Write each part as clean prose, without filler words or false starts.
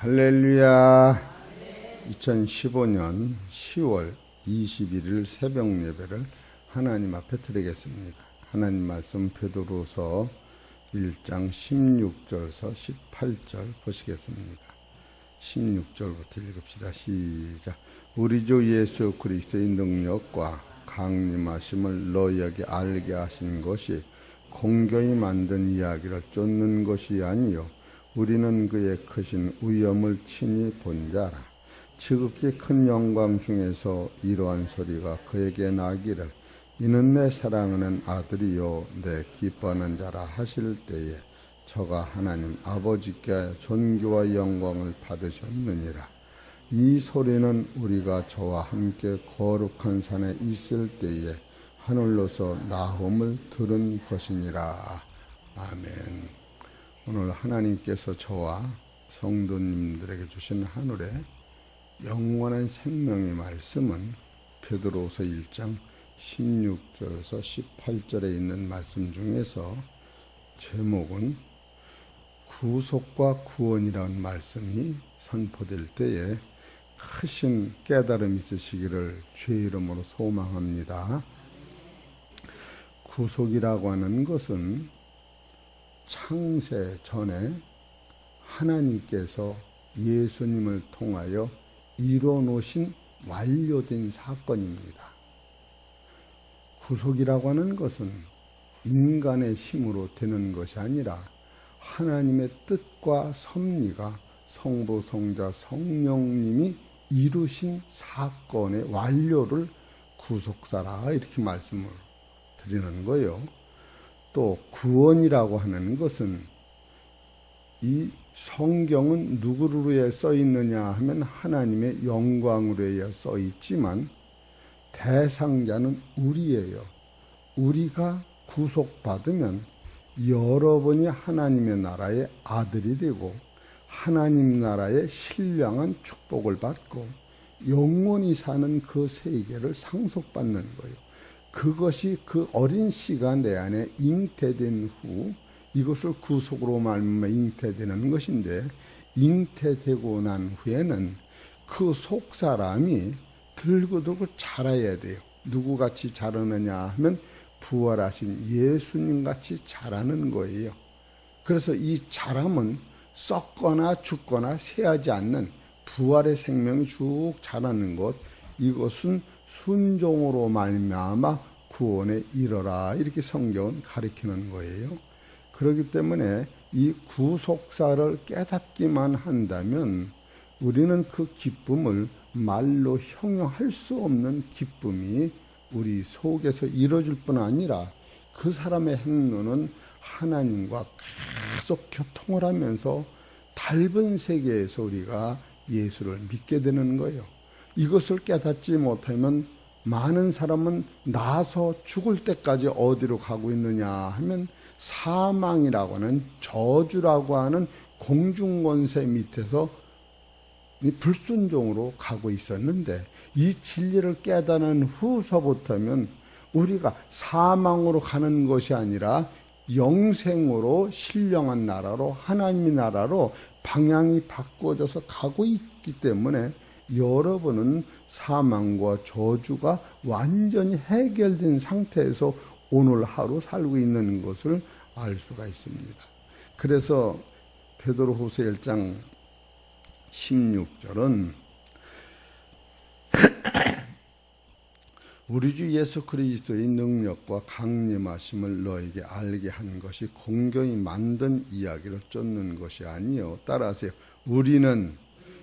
할렐루야. 2015년 10월 21일 새벽 예배를 하나님 앞에 드리겠습니다. 하나님 말씀 베드로서 1장 16절에서 18절 보시겠습니다. 16절부터 읽읍시다. 시작. 우리 주 예수 그리스도의 능력과 강림하심을 너희에게 알게 하신 것이 공교히 만든 이야기를 쫓는 것이 아니요 우리는 그의 크신 위엄을 친히 본 자라. 지극히 큰 영광 중에서 이러한 소리가 그에게 나기를 이는 내 사랑하는 아들이요 내 기뻐하는 자라 하실 때에 저가 하나님 아버지께 존귀와 영광을 받으셨느니라. 이 소리는 우리가 저와 함께 거룩한 산에 있을 때에 하늘로서 나음을 들은 것이니라. 아멘. 오늘 하나님께서 저와 성도님들에게 주신 하늘의 영원한 생명의 말씀은 베드로서 1장 16절에서 18절에 있는 말씀 중에서 제목은 구속과 구원이라는 말씀이 선포될 때에 크신 깨달음이 있으시기를 주의 이름으로 소망합니다. 구속이라고 하는 것은 창세 전에 하나님께서 예수님을 통하여 이뤄놓으신 완료된 사건입니다. 구속이라고 하는 것은 인간의 힘으로 되는 것이 아니라 하나님의 뜻과 섭리가 성부, 성자, 성령님이 이루신 사건의 완료를 구속사라 이렇게 말씀을 드리는 거예요. 또 구원이라고 하는 것은 이 성경은 누구를 위해 써 있느냐 하면 하나님의 영광으로 위해 써 있지만 대상자는 우리예요. 우리가 구속받으면 여러분이 하나님의 나라의 아들이 되고 하나님 나라의 신령한 축복을 받고 영원히 사는 그 세계를 상속받는 거예요. 그것이 그 어린 씨가 내 안에 잉태된 후 이것을 구속으로 말미암아 잉태되는 것인데 잉태되고 난 후에는 그 속사람이 들고 자라야 돼요. 누구같이 자라느냐 하면 부활하신 예수님같이 자라는 거예요. 그래서 이 자람은 썩거나 죽거나 쇠하지 않는 부활의 생명이 쭉 자라는 것, 이것은 순종으로 말미암아 구원에 이르라 이렇게 성경은 가리키는 거예요. 그렇기 때문에 이 구속사를 깨닫기만 한다면 우리는 그 기쁨을 말로 형용할 수 없는 기쁨이 우리 속에서 이루어질 뿐 아니라 그 사람의 행로는 하나님과 계속 교통을 하면서 닮은 세계에서 우리가 예수를 믿게 되는 거예요. 이것을 깨닫지 못하면 많은 사람은 나서 죽을 때까지 어디로 가고 있느냐 하면 사망이라고 하는 저주라고 하는 공중권세 밑에서 불순종으로 가고 있었는데 이 진리를 깨닫는 후서부터면 우리가 사망으로 가는 것이 아니라 영생으로 신령한 나라로 하나님의 나라로 방향이 바꿔져서 가고 있기 때문에 여러분은 사망과 저주가 완전히 해결된 상태에서 오늘 하루 살고 있는 것을 알 수가 있습니다. 그래서 베드로후서 1장 16절은 우리 주 예수 그리스도의 능력과 강림하심을 너에게 알게 한 것이 공교히 만든 이야기를 쫓는 것이 아니요. 따라하세요. 우리는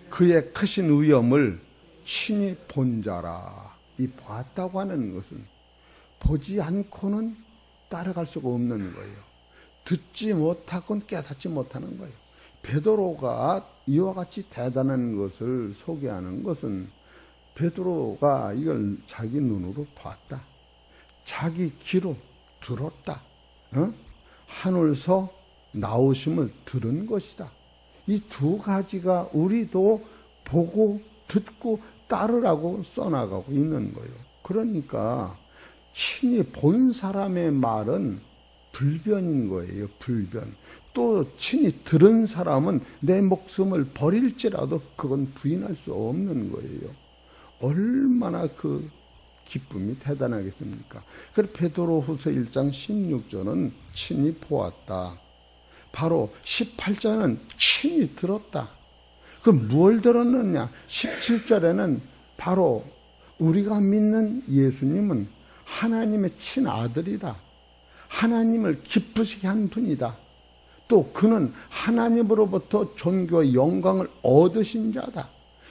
그의 크신 위엄을 친히 본 자라. 이 봤다고 하는 것은 보지 않고는 따라갈 수가 없는 거예요. 듣지 못하고는 깨닫지 못하는 거예요. 베드로가 이와 같이 대단한 것을 소개하는 것은 베드로가 이걸 자기 눈으로 봤다. 자기 귀로 들었다. 하늘서 나오심을 들은 것이다. 이 두 가지가 우리도 보고 듣고 따르라고 써나가고 있는 거예요. 그러니까 친히 본 사람의 말은 불변인 거예요. 불변. 또 친히 들은 사람은 내 목숨을 버릴지라도 그건 부인할 수 없는 거예요. 얼마나 그 기쁨이 대단하겠습니까? 그래서 베드로후서 1장 16절은 친히 보았다. 바로 18절은 친히 들었다. 그 뭘 들었느냐? 17절에는 바로 우리가 믿는 예수님은 하나님의 친아들이다. 하나님을 기쁘시게 한 분이다. 또 그는 하나님으로부터 존귀와 영광을 얻으신 자다.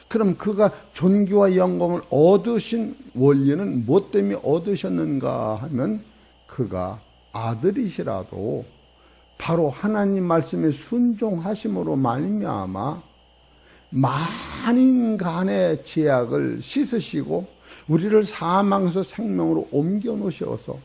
그럼 그가 존귀와 영광을 얻으신 원리는 무엇 때문에 얻으셨는가 하면 그가 아들이시라도 바로 하나님 말씀에 순종하심으로 말미암아 만인 간의 죄악을 씻으시고 우리를 사망에서 생명으로 옮겨 놓으셔서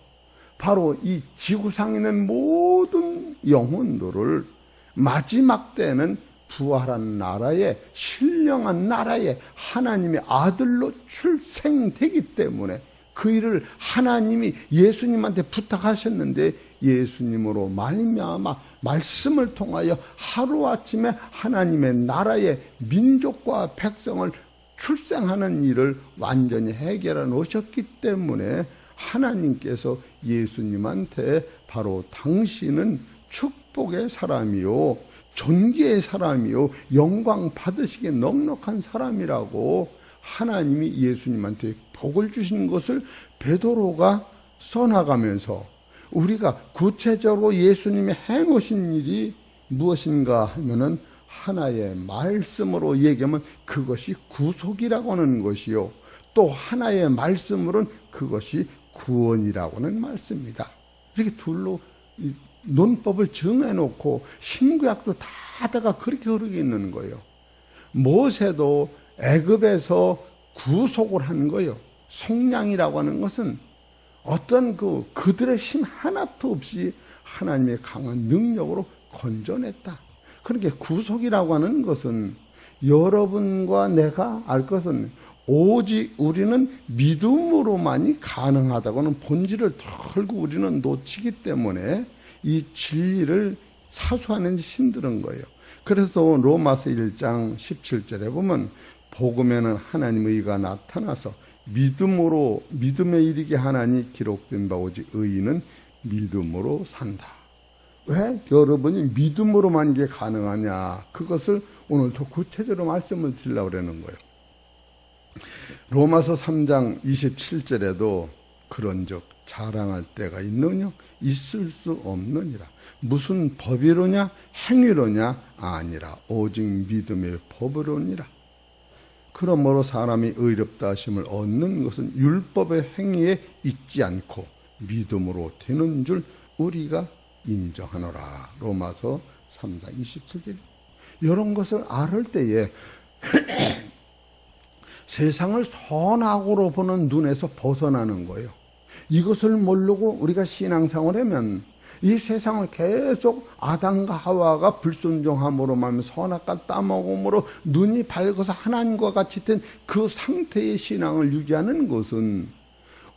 바로 이 지구상에 있는 모든 영혼들을 마지막 때는 부활한 나라에, 신령한 나라에 하나님의 아들로 출생되기 때문에 그 일을 하나님이 예수님한테 부탁하셨는데 예수님으로 말미암아 말씀을 통하여 하루아침에 하나님의 나라의 민족과 백성을 출생하는 일을 완전히 해결해 놓으셨기 때문에 하나님께서 예수님한테 바로 당신은 축복의 사람이요 존귀의 사람이요 영광 받으시기에 넉넉한 사람이라고 하나님이 예수님한테 복을 주신 것을 베드로가 써나가면서 우리가 구체적으로 예수님이 해놓으신 일이 무엇인가 하면은 하나의 말씀으로 얘기하면 그것이 구속이라고 하는 것이요 또 하나의 말씀으로는 그것이 구원이라고 하는 말씀입니다. 이렇게 둘로 논법을 정해놓고 신구약도 다가 그렇게 흐르고 있는 거예요. 모세도 애굽에서 구속을 한 거예요. 속량이라고 하는 것은 어떤 그들의 힘 하나도 없이 하나님의 강한 능력으로 건져냈다. 그러니까 구속이라고 하는 것은 여러분과 내가 알 것은 오직 우리는 믿음으로만이 가능하다고는 본질을 털고 우리는 놓치기 때문에 이 진리를 사수하는 게 힘든 거예요. 그래서 로마서 1장 17절에 보면 복음에는 하나님의 의가 나타나서 믿음으로 믿음에 이르게 하나니 기록된 바 오직 의인은 믿음으로 산다. 왜 여러분이 믿음으로만 이게 가능하냐? 그것을 오늘 더 구체적으로 말씀을 드리려고 그러는 거예요. 로마서 3장 27절에도 그런즉 자랑할 때가 있느냐? 있을 수 없느니라. 무슨 법이로냐? 행위로냐? 아니라 오직 믿음의 법으로니라. 그러므로 사람이 의롭다 하심을 얻는 것은 율법의 행위에 있지 않고 믿음으로 되는 줄 우리가 인정하노라. 로마서 3장 27절. 이런 것을 알을 때에 세상을 선악으로 보는 눈에서 벗어나는 거예요. 이것을 모르고 우리가 신앙생활을 하면 이 세상을 계속 아담과 하와가 불순종함으로 말하면 선악과 따먹음으로 눈이 밝아서 하나님과 같이 된 그 상태의 신앙을 유지하는 것은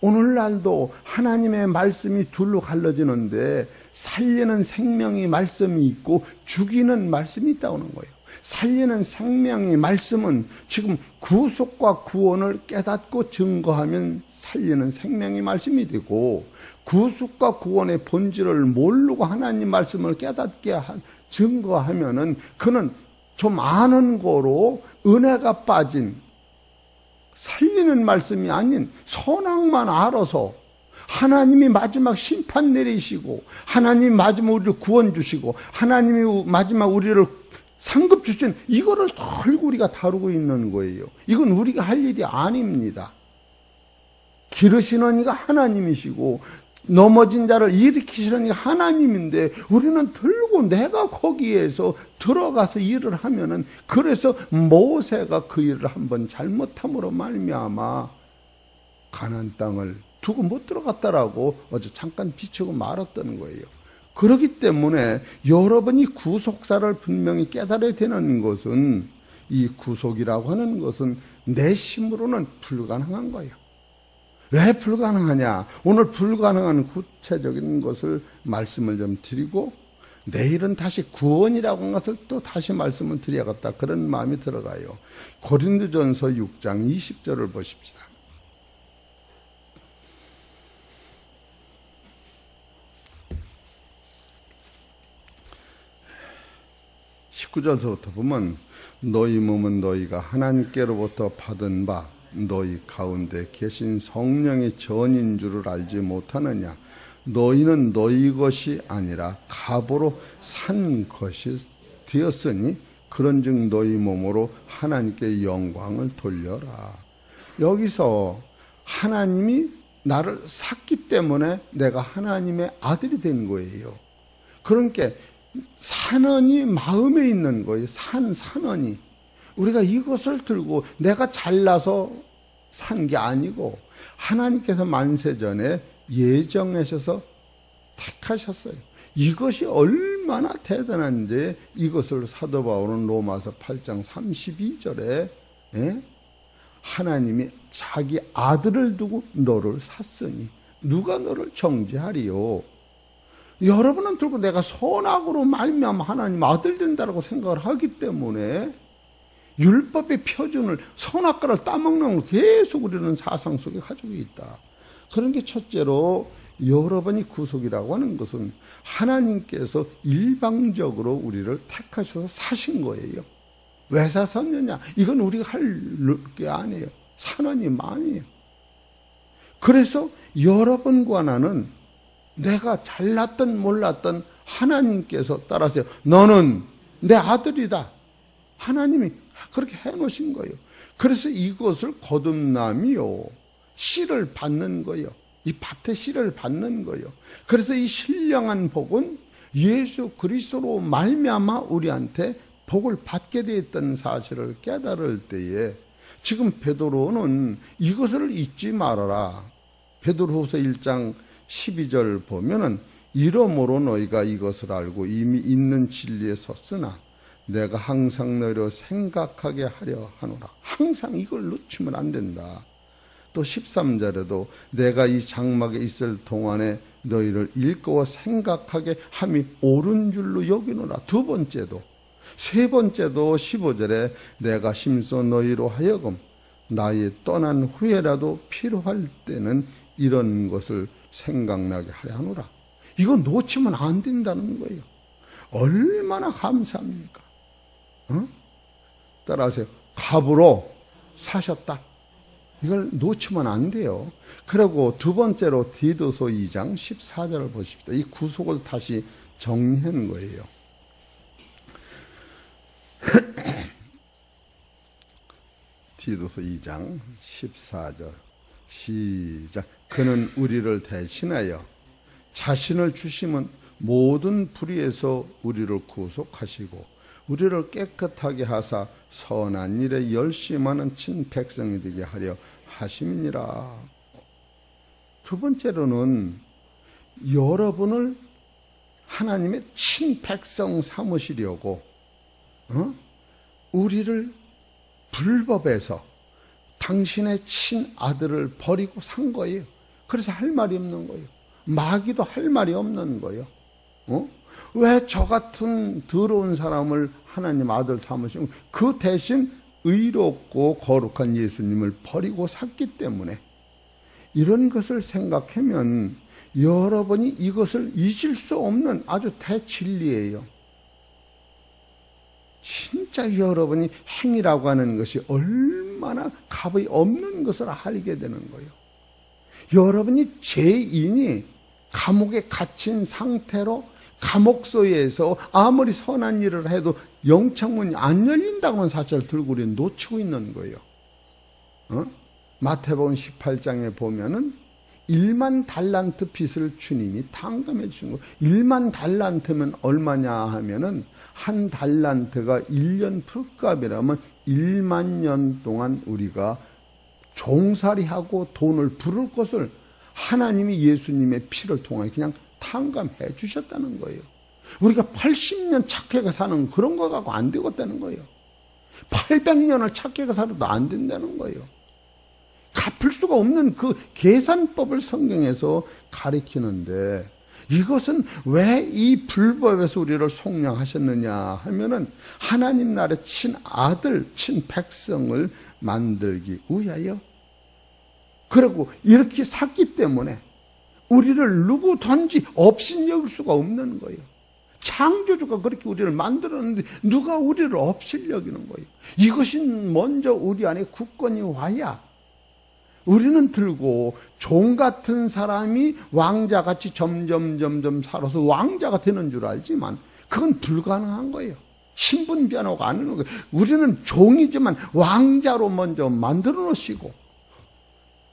오늘날도 하나님의 말씀이 둘로 갈라지는데 살리는 생명의 말씀이 있고 죽이는 말씀이 있다는 거예요. 살리는 생명의 말씀은 지금 구속과 구원을 깨닫고 증거하면 살리는 생명의 말씀이 되고 구속과 구원의 본질을 모르고 하나님 말씀을 깨닫게 증거하면은 그는 좀 아는 거로 은혜가 빠진 살리는 말씀이 아닌 선악만 알아서 하나님이 마지막 심판 내리시고 하나님이 마지막 우리를 구원 주시고 하나님이 마지막 우리를 상급 주신 이거를 털고 우리가 다루고 있는 거예요. 이건 우리가 할 일이 아닙니다. 기르시는 이가 하나님이시고 넘어진 자를 일으키시는 이가 하나님인데 우리는 들고 내가 거기에서 들어가서 일을 하면은 그래서 모세가 그 일을 한번 잘못함으로 말미암아 가나안 땅을 두고 못 들어갔다라고 어제 잠깐 비추고 말았다는 거예요. 그렇기 때문에 여러분이 구속사를 분명히 깨달아야 되는 것은 이 구속이라고 하는 것은 내 힘으로는 불가능한 거예요. 왜 불가능하냐? 오늘 불가능한 구체적인 것을 말씀을 좀 드리고 내일은 다시 구원이라고 하는 것을 또 다시 말씀을 드려야겠다. 그런 마음이 들어가요. 고린도전서 6장 20절을 보십시다. 19절부터 보면 너희 몸은 너희가 하나님께로부터 받은 바 너희 가운데 계신 성령의 전인 줄을 알지 못하느냐. 너희는 너희 것이 아니라 값으로 산 것이 되었으니 그런즉 너희 몸으로 하나님께 영광을 돌려라. 여기서 하나님이 나를 샀기 때문에 내가 하나님의 아들이 된 거예요. 그러니까 산언이 마음에 있는 거예요. 산언이. 우리가 이것을 들고 내가 잘나서 산 게 아니고 하나님께서 만세전에 예정하셔서 택하셨어요. 이것이 얼마나 대단한지 이것을 사도 바울은 로마서 8장 32절에 하나님이 자기 아들을 두고 너를 샀으니 누가 너를 정죄하리요. 여러분은 들고 내가 선악으로 말미암아 하나님 아들 된다고 생각을 하기 때문에 율법의 표준을 선악과를 따먹는 걸 계속 우리는 사상 속에 가지고 있다. 그런 게 첫째로 여러분이 구속이라고 하는 것은 하나님께서 일방적으로 우리를 택하셔서 사신 거예요. 왜 사셨느냐? 이건 우리가 할 게 아니에요. 하나님만이에요. 그래서 여러분과 나는 내가 잘났든 몰랐든 하나님께서 따라서 너는 내 아들이다. 하나님이 그렇게 해놓으신 거예요. 그래서 이것을 거듭남이요. 씨를 받는 거예요. 이 밭에 씨를 받는 거예요. 그래서 이 신령한 복은 예수 그리스도로 말미암아 우리한테 복을 받게 되었던 사실을 깨달을 때에 지금 베드로는 이것을 잊지 말아라. 베드로후서 1장 12절 보면은 이러므로 너희가 이것을 알고 이미 있는 진리에 섰으나 내가 항상 너희로 생각하게 하려 하노라. 항상 이걸 놓치면 안 된다. 또 13절에도 내가 이 장막에 있을 동안에 너희를 일꺼워 생각하게 함이 옳은 줄로 여기노라. 두 번째도 세 번째도 15절에 내가 심소 너희로 하여금 나의 떠난 후에라도 필요할 때는 이런 것을 생각나게 하려 하노라. 이거 놓치면 안 된다는 거예요. 얼마나 감사합니까? 따라하세요. 값으로 사셨다. 이걸 놓치면 안 돼요. 그리고 두 번째로 디도서 2장 14절을 보십시다. 이 구속을 다시 정리한 거예요. 디도서 2장 14절 시작. 그는 우리를 대신하여 자신을 주심은 모든 불의에서 우리를 구속하시고 우리를 깨끗하게 하사 선한 일에 열심하는 친백성이 되게 하려 하심이니라. 두 번째로는 여러분을 하나님의 친백성 삼으시려고 우리를 불법에서 당신의 친아들을 버리고 산 거예요. 그래서 할 말이 없는 거예요. 마귀도 할 말이 없는 거예요. 왜 저 같은 더러운 사람을 하나님 아들 삼으시고 그 대신 의롭고 거룩한 예수님을 버리고 샀기 때문에 이런 것을 생각하면 여러분이 이것을 잊을 수 없는 아주 대진리예요. 진짜 여러분이 행위라고 하는 것이 얼마나 값이 없는 것을 알게 되는 거예요. 여러분이 죄인이 감옥에 갇힌 상태로 감옥소에서 아무리 선한 일을 해도 영창문이 안 열린다고 하는 사실을 들고 우리는 놓치고 있는 거예요. 마태복음 18장에 보면은 1만 달란트 빚을 주님이 탕감해 주신 거예요. 1만 달란트면 얼마냐 하면은 한 달란트가 1년 풀값이라면 1만 년 동안 우리가 종살이하고 돈을 부를 것을 하나님이 예수님의 피를 통해 그냥 탕감해 주셨다는 거예요. 우리가 80년 착해가 사는 그런 거 갖고 안 되겠다는 거예요. 800년을 착해가 살아도 안 된다는 거예요. 갚을 수가 없는 그 계산법을 성경에서 가리키는데 이것은 왜 이 불법에서 우리를 속량하셨느냐 하면은 하나님 나라의 친아들, 친백성을 만들기 위하여, 그리고 이렇게 샀기 때문에 우리를 누구든지 없인 여길 수가 없는 거예요. 창조주가 그렇게 우리를 만들었는데 누가 우리를 없인 여기는 거예요. 이것이 먼저 우리 안에 굳건히 와야 우리는 들고 종 같은 사람이 왕자같이 점점 살아서 왕자가 되는 줄 알지만 그건 불가능한 거예요. 신분 변화가 안 되는 거예요. 우리는 종이지만 왕자로 먼저 만들어 놓으시고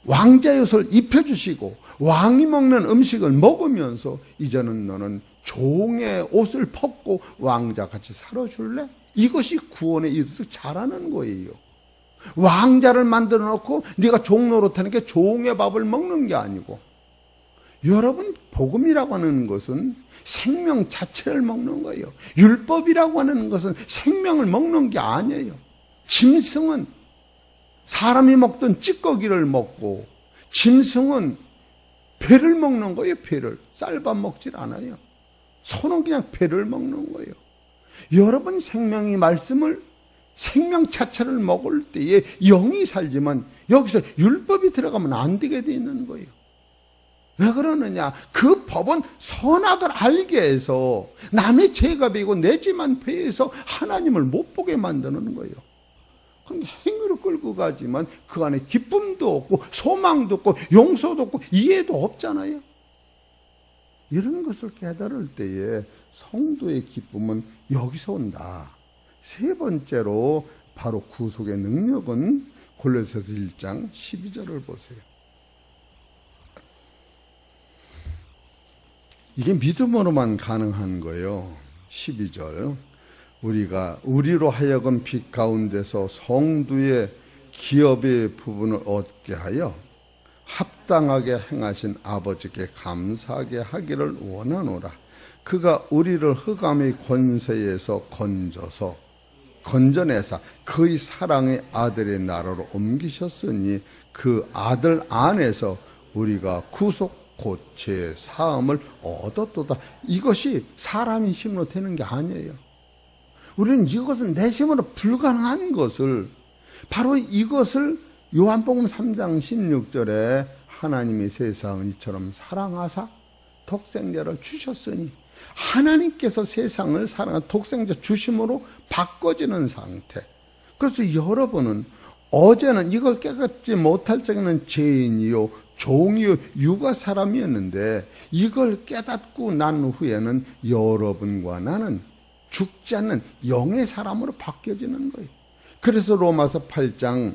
왕자의 옷을 입혀주시고 왕이 먹는 음식을 먹으면서 이제는 너는 종의 옷을 벗고 왕자같이 살아줄래? 이것이 구원의 이루어서 잘하는 거예요. 왕자를 만들어 놓고 네가 종 노릇하니까 종의 밥을 먹는 게 아니고, 여러분 복음이라고 하는 것은 생명 자체를 먹는 거예요. 율법이라고 하는 것은 생명을 먹는 게 아니에요. 짐승은 사람이 먹던 찌꺼기를 먹고 짐승은 배를 먹는 거예요. 배를. 쌀밥 먹질 않아요. 소는 그냥 배를 먹는 거예요. 여러분 생명이 말씀을, 생명 자체를 먹을 때에 영이 살지만 여기서 율법이 들어가면 안 되게 돼 있는 거예요. 왜 그러느냐? 그 법은 선악을 알게 해서 남의 죄가 배이고 내 죄만 배해서 하나님을 못 보게 만드는 거예요. 그럼 행위로 끌고 가지만 그 안에 기쁨도 없고 소망도 없고 용서도 없고 이해도 없잖아요. 이런 것을 깨달을 때에 성도의 기쁨은 여기서 온다. 세 번째로 바로 구속의 능력은 골로새서 1장 12절을 보세요. 이게 믿음으로만 가능한 거예요. 12절. 우리로 하여금 빛 가운데서 성도의 기업의 부분을 얻게 하여 합당하게 행하신 아버지께 감사하게 하기를 원하노라. 그가 우리를 흑암의 권세에서 건져내사 그의 사랑의 아들의 나라로 옮기셨으니 그 아들 안에서 우리가 구속 곧 죄 사함을 얻었도다. 이것이 사람의 힘으로 되는 게 아니에요. 우리는 이것은 내 힘으로 불가능한 것을, 바로 이것을 요한복음 3장 16절에 하나님이 세상을 이처럼 사랑하사 독생자를 주셨으니, 하나님께서 세상을 사랑한 독생자 주심으로 바꿔지는 상태. 그래서 여러분은 어제는 이걸 깨닫지 못할 적에는 죄인이요 종이요 육아 사람이었는데, 이걸 깨닫고 난 후에는 여러분과 나는 죽지 않는 영의 사람으로 바뀌어지는 거예요. 그래서 로마서 8장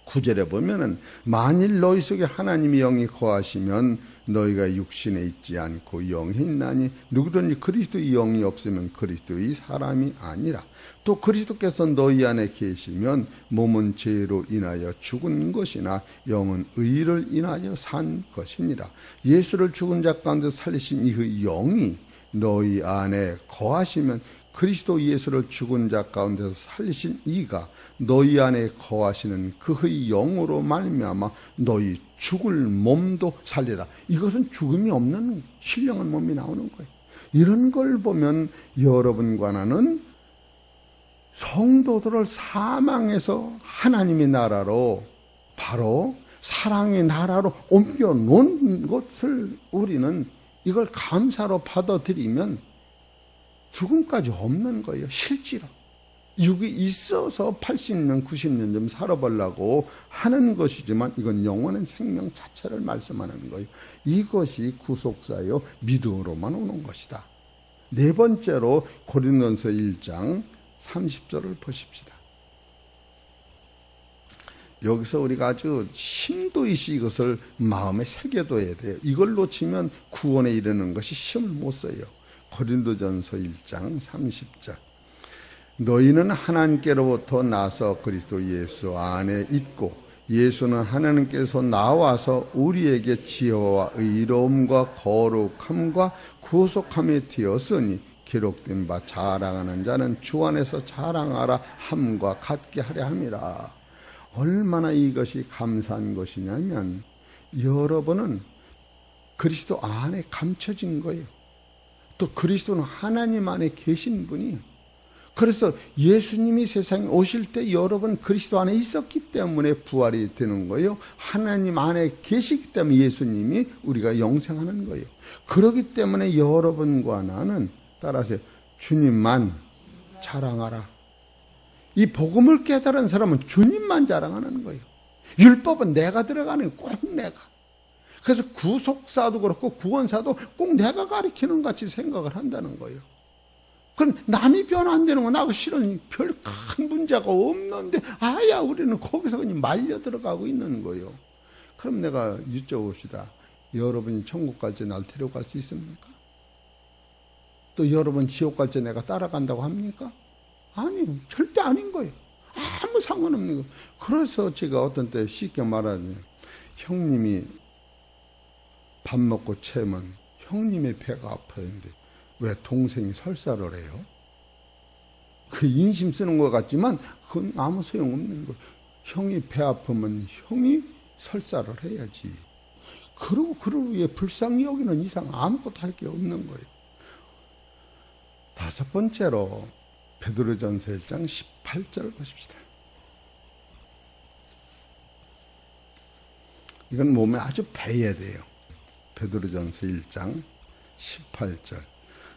9절에 보면은 만일 너희 속에 하나님의 영이 거하시면 너희가 육신에 있지 않고 영에 있나니 누구든지 그리스도의 영이 없으면 그리스도의 사람이 아니라, 또 그리스도께서 너희 안에 계시면 몸은 죄로 인하여 죽은 것이나 영은 의를 인하여 산 것이니라. 예수를 죽은 자 가운데 살리신 이의 영이 너희 안에 거하시면 그리스도 예수를 죽은 자 가운데서 살리신 이가 너희 안에 거하시는 그의 영으로 말미암아 너희 죽을 몸도 살리라. 이것은 죽음이 없는 신령한 몸이 나오는 거예요. 이런 걸 보면 여러분과 나는 성도들을 사망에서 하나님의 나라로, 바로 사랑의 나라로 옮겨 놓은 것을 우리는 이걸 감사로 받아들이면 죽음까지 없는 거예요. 실제로 육이 있어서 80년 90년 좀 살아보려고 하는 것이지만 이건 영원한 생명 자체를 말씀하는 거예요. 이것이 구속사요 믿음으로만 오는 것이다. 네 번째로 고린도전서 1장 30절을 보십시다. 여기서 우리가 아주 심도 있이 이것을 마음에 새겨둬야 돼요. 이걸 놓치면 구원에 이르는 것이 시험을 못 써요. 고린도전서 1장 30절. 너희는 하나님께로부터 나서 그리스도 예수 안에 있고 예수는 하나님께서 나와서 우리에게 지혜와 의로움과 거룩함과 구속함이 되었으니 기록된 바 자랑하는 자는 주 안에서 자랑하라 함과 같게 하려 함이라. 얼마나 이것이 감사한 것이냐면, 여러분은 그리스도 안에 감춰진 거예요. 또 그리스도는 하나님 안에 계신 분이에요. 그래서 예수님이 세상에 오실 때 여러분 그리스도 안에 있었기 때문에 부활이 되는 거예요. 하나님 안에 계시기 때문에 예수님이 우리가 영생하는 거예요. 그렇기 때문에 여러분과 나는 따라서 주님만 자랑하라. 이 복음을 깨달은 사람은 주님만 자랑하는 거예요. 율법은 내가 들어가는 꼭 내가. 그래서 구속사도 그렇고 구원사도 꼭 내가 가르치는 같이 생각을 한다는 거예요. 그럼 남이 변화 안 되는 거 나하고 실은 별 큰 문제가 없는데 아야 우리는 거기서 그냥 말려 들어가고 있는 거예요. 그럼 내가 여쭤봅시다. 여러분이 천국 갈 때 날 데려갈 수 있습니까? 또 여러분 지옥 갈 때 내가 따라간다고 합니까? 아니요. 절대 아닌 거예요. 아무 상관없는 거예요. 그래서 제가 어떤 때 쉽게 말하면 형님이 밥 먹고 채면 형님의 배가 아파했는데 왜 동생이 설사를 해요? 그 인심 쓰는 것 같지만 그건 아무 소용없는 거예요. 형이 배 아프면 형이 설사를 해야지. 그러고 그를 위해 불쌍히 여기는 이상 아무것도 할 게 없는 거예요. 다섯 번째로 베드로전서 1장 18절 보십시다. 이건 몸에 아주 배야 돼요. 베드로전서 1장 18절.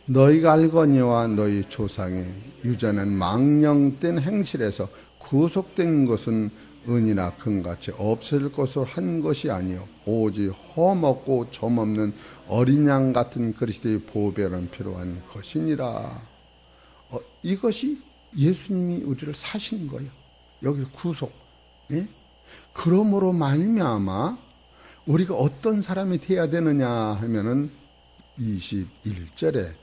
너희가 알거니와 너희 조상의 유전한 망령된 행실에서 구속된 것은 은이나 금같이 없어질 것으로 한 것이 아니요 오직 험없고 점없는 어린 양 같은 그리스도의 보배는 필요한 것이니라. 이것이 예수님이 우리를 사신 거예요. 여기 구속. 예? 그러므로 말미암아 우리가 어떤 사람이 되어야 되느냐 하면은 21절에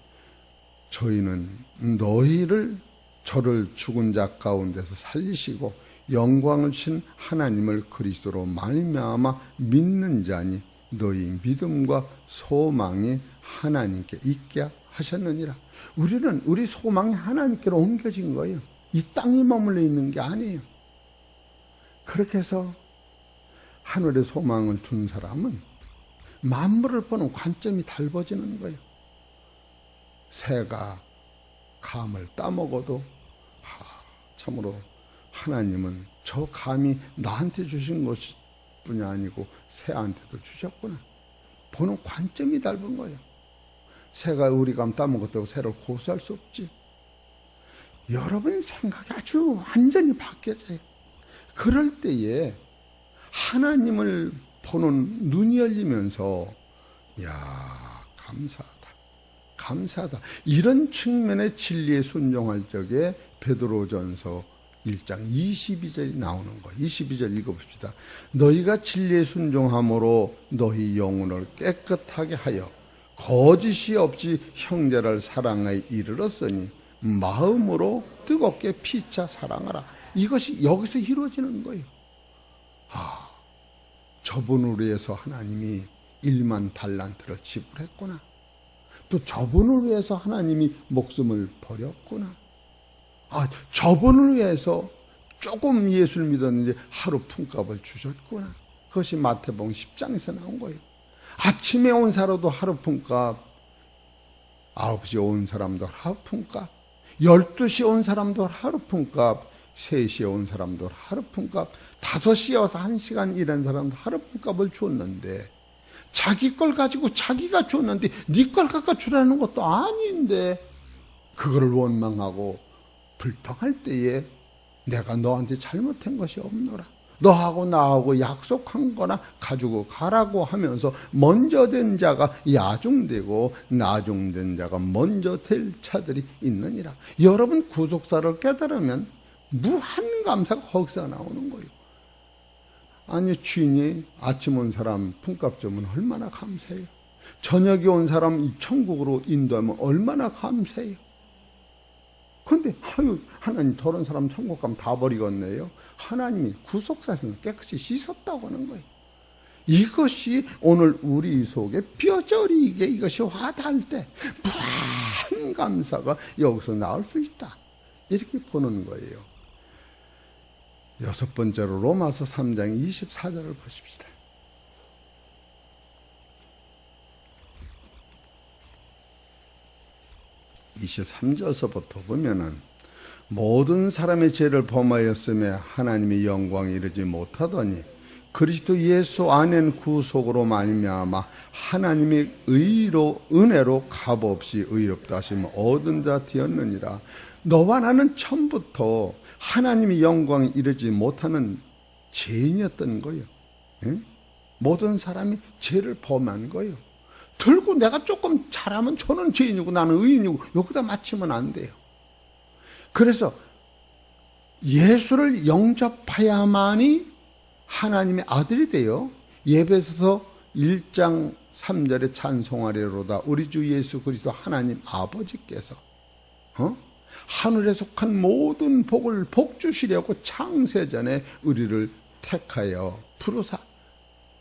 저희는 너희를 저를 죽은 자 가운데서 살리시고 영광을 주신 하나님을 그리스도로 말미암아 믿는 자니 너희 믿음과 소망이 하나님께 있게 하셨느니라. 우리는 우리 소망이 하나님께로 옮겨진 거예요. 이 땅에 머물러 있는 게 아니에요. 그렇게 해서 하늘에 소망을 둔 사람은 만물을 보는 관점이 달라지는 거예요. 새가 감을 따먹어도 참으로 하나님은 저 감이 나한테 주신 것뿐이 아니고 새한테도 주셨구나. 보는 관점이 다른 거예요. 새가 우리 감 따먹었다고 새를 고소할 수 없지. 여러분 생각이 아주 완전히 바뀌어져요. 그럴 때에 하나님을 보는 눈이 열리면서 야 감사하다. 이런 측면의 진리에 순종할 적에 베드로전서 1장 22절이 나오는 거예요. 22절 읽어봅시다. 너희가 진리에 순종함으로 너희 영혼을 깨끗하게 하여 거짓이 없이 형제를 사랑하여 이르렀으니 마음으로 뜨겁게 피차 사랑하라. 이것이 여기서 이루어지는 거예요. 저분을 위해서 하나님이 1만 달란트를 지불했구나. 또 저분을 위해서 하나님이 목숨을 버렸구나. 저분을 위해서 조금 예수를 믿었는데 하루 품값을 주셨구나. 그것이 마태복음 10장에서 나온 거예요. 아침에 온 사람도 하루 품값, 9시에 온 사람도 하루 품값, 12시에 온 사람도 하루 품값, 3시에 온 사람도 하루 품값, 5시에 와서 1시간 일한 사람도 하루 품값을 줬는데 자기 걸 가지고 자기가 줬는데 네 걸 갖다 주라는 것도 아닌데 그거를 원망하고 불평할 때에 내가 너한테 잘못한 것이 없노라. 너하고 나하고 약속한 거나 가지고 가라고 하면서 먼저 된 자가 야중되고 나중된 자가 먼저 될 차들이 있느니라. 여러분 구속사를 깨달으면 무한 감사가 거기서 나오는 거예요. 아니 주인이 아침 온 사람 품값 주면 얼마나 감사해요. 저녁에 온 사람 천국으로 인도하면 얼마나 감사해요. 그런데 하나님 저런 사람 천국 가면 다 버리겠네요. 하나님이 구속사에서는 깨끗이 씻었다고 하는 거예요. 이것이 오늘 우리 속에 뼈저리게 이것이 와닿을 때 무한 감사가 여기서 나올 수 있다. 이렇게 보는 거예요. 여섯 번째로 로마서 3장 24절을 보십시다. 23절서부터 보면은 모든 사람의 죄를 범하였음에 하나님의 영광에 이르지 못하더니 그리스도 예수 안엔 구속으로 말미암아 하나님의 은혜로 값없이 의롭다 하심을 얻은 자 되었느니라. 너와 나는 처음부터 하나님의 영광에 이르지 못하는 죄인이었던 거예요. 예? 모든 사람이 죄를 범한 거예요. 들고 내가 조금 잘하면 저는 죄인이고 나는 의인이고 여기다 맞추면 안 돼요. 그래서 예수를 영접해야만이 하나님의 아들이 돼요. 예배소서 1장 3절에 찬송하리로다. 우리 주 예수 그리스도 하나님 아버지께서 하늘에 속한 모든 복을 복 주시려고 창세전에 우리를 택하여 부르사.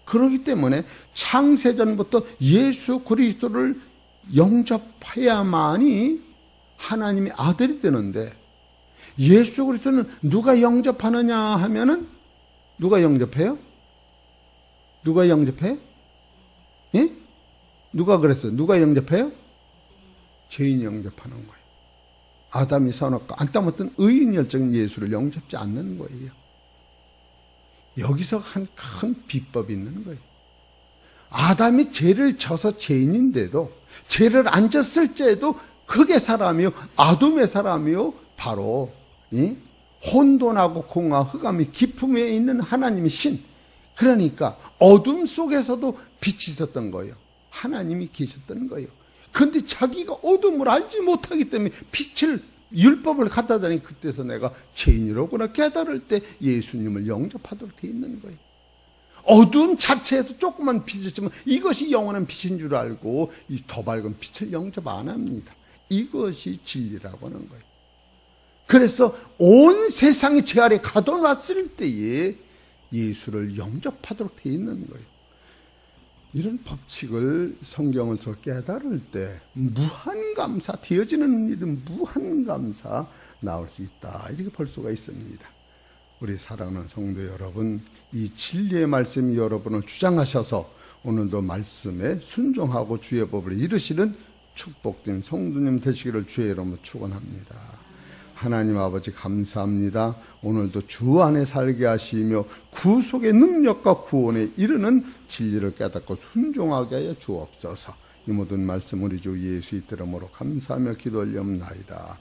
그렇기 때문에 창세전부터 예수 그리스도를 영접해야만이 하나님의 아들이 되는데, 예수 그리스도는 누가 영접하느냐 하면은 누가 영접해요? 누가 영접해요? 예? 누가 그랬어요? 누가 영접해요? 죄인이 영접하는 거예요. 아담이 선악과 안따먹던 의인 열정인 예수를 영접지 않는 거예요. 여기서 한 큰 비법이 있는 거예요. 아담이 죄를 져서 죄인인데도, 죄를 안 졌을 때에도 흑의 사람이요 아둠의 사람이요 바로 혼돈하고 공허 흑암이 깊음에 있는 하나님의 신, 그러니까 어둠 속에서도 빛이 있었던 거예요. 하나님이 계셨던 거예요. 그런데 자기가 어둠을 알지 못하기 때문에 빛을, 율법을 갖다 다니, 그때서 내가 죄인이로구나 깨달을 때 예수님을 영접하도록 되어 있는 거예요. 어둠 자체에도 조그만 빛이 있지만 이것이 영원한 빛인 줄 알고 이 더 밝은 빛을 영접 안 합니다. 이것이 진리라고 하는 거예요. 그래서 온 세상이 제 아래 가둬놨을 때에 예수를 영접하도록 되어 있는 거예요. 이런 법칙을 성경에서 깨달을 때 무한감사, 되어지는 일은 무한감사 나올 수 있다, 이렇게 볼 수가 있습니다. 우리 사랑하는 성도 여러분, 이 진리의 말씀이 여러분을 주장하셔서 오늘도 말씀에 순종하고 주의 법을 이루시는 축복된 성도님 되시기를 주의 이름으로 축원합니다. 하나님 아버지 감사합니다. 오늘도 주 안에 살게 하시며 구속의 능력과 구원에 이르는 진리를 깨닫고 순종하게 하여 주옵소서. 이 모든 말씀 우리 주 예수의 이름으로 감사하며 기도 올리옵나이다.